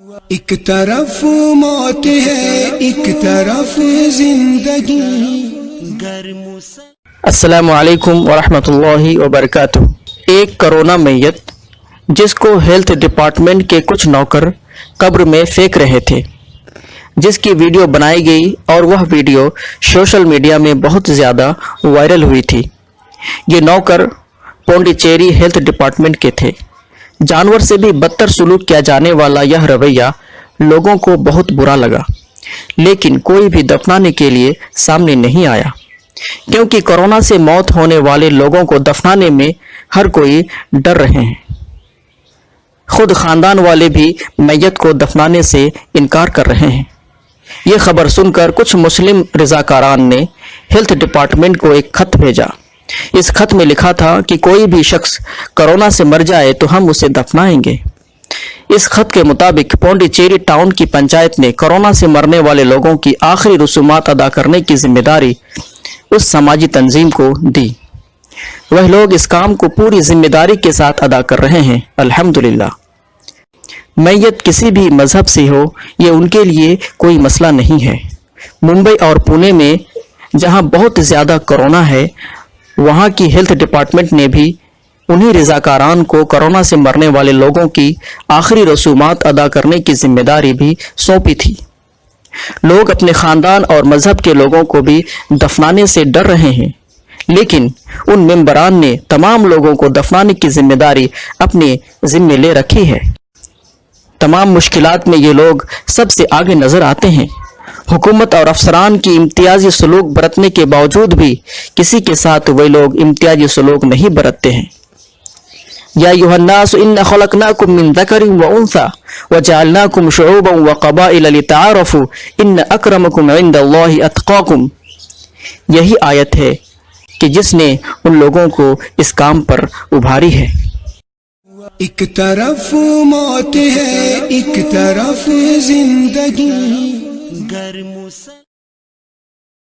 ایک طرف موت ہے ایک طرف زندگی. السلام علیکم ورحمۃ اللہ وبرکاتہ. ایک کرونا میت جس کو ہیلتھ ڈپارٹمنٹ کے کچھ نوکر قبر میں پھینک رہے تھے، جس کی ویڈیو بنائی گئی اور وہ ویڈیو سوشل میڈیا میں بہت زیادہ وائرل ہوئی تھی. یہ نوکر پونڈیچیری ہیلتھ ڈپارٹمنٹ کے تھے. جانور سے بھی بدتر سلوک کیا جانے والا یہ رویہ لوگوں کو بہت برا لگا، لیکن کوئی بھی دفنانے کے لیے سامنے نہیں آیا، کیونکہ کورونا سے موت ہونے والے لوگوں کو دفنانے میں ہر کوئی ڈر رہے ہیں. خود خاندان والے بھی میت کو دفنانے سے انکار کر رہے ہیں. یہ خبر سن کر کچھ مسلم رضاکاران نے ہیلتھ ڈپارٹمنٹ کو ایک خط بھیجا. اس خط میں لکھا تھا کہ کوئی بھی شخص کورونا سے مر جائے تو ہم اسے دفنائیں گے. اس خط کے مطابق پونڈیچیری ٹاؤن کی پنچایت نے کورونا سے مرنے والے لوگوں کی آخری رسومات ادا کرنے کی ذمہ داری اس سماجی تنظیم کو دی. وہ لوگ اس کام کو پوری ذمہ داری کے ساتھ ادا کر رہے ہیں. الحمدللہ. میت کسی بھی مذہب سے ہو، یہ ان کے لیے کوئی مسئلہ نہیں ہے. ممبئی اور پونے میں جہاں بہت زیادہ کورونا ہے، وہاں کی ہیلتھ ڈپارٹمنٹ نے بھی انہی رضاکاران کو کورونا سے مرنے والے لوگوں کی آخری رسومات ادا کرنے کی ذمہ داری بھی سونپی تھی. لوگ اپنے خاندان اور مذہب کے لوگوں کو بھی دفنانے سے ڈر رہے ہیں، لیکن ان ممبران نے تمام لوگوں کو دفنانے کی ذمہ داری اپنے ذمہ لے رکھی ہے. تمام مشکلات میں یہ لوگ سب سے آگے نظر آتے ہیں. حکومت اور افسران کی امتیازی سلوک برتنے کے باوجود بھی کسی کے ساتھ وہ لوگ امتیازی سلوک نہیں برتتے ہیں. یا ایھا الناس انا خلقناکم من ذکر وانثی وجعلناکم شعوبا وقبائل لتعارفوا ان اکرمکم عند اللہ اتقاکم. یہی آیت ہے کہ جس نے ان لوگوں کو اس کام پر ابھاری ہے. ایک طرف موت ہے ایک طرف زندگی.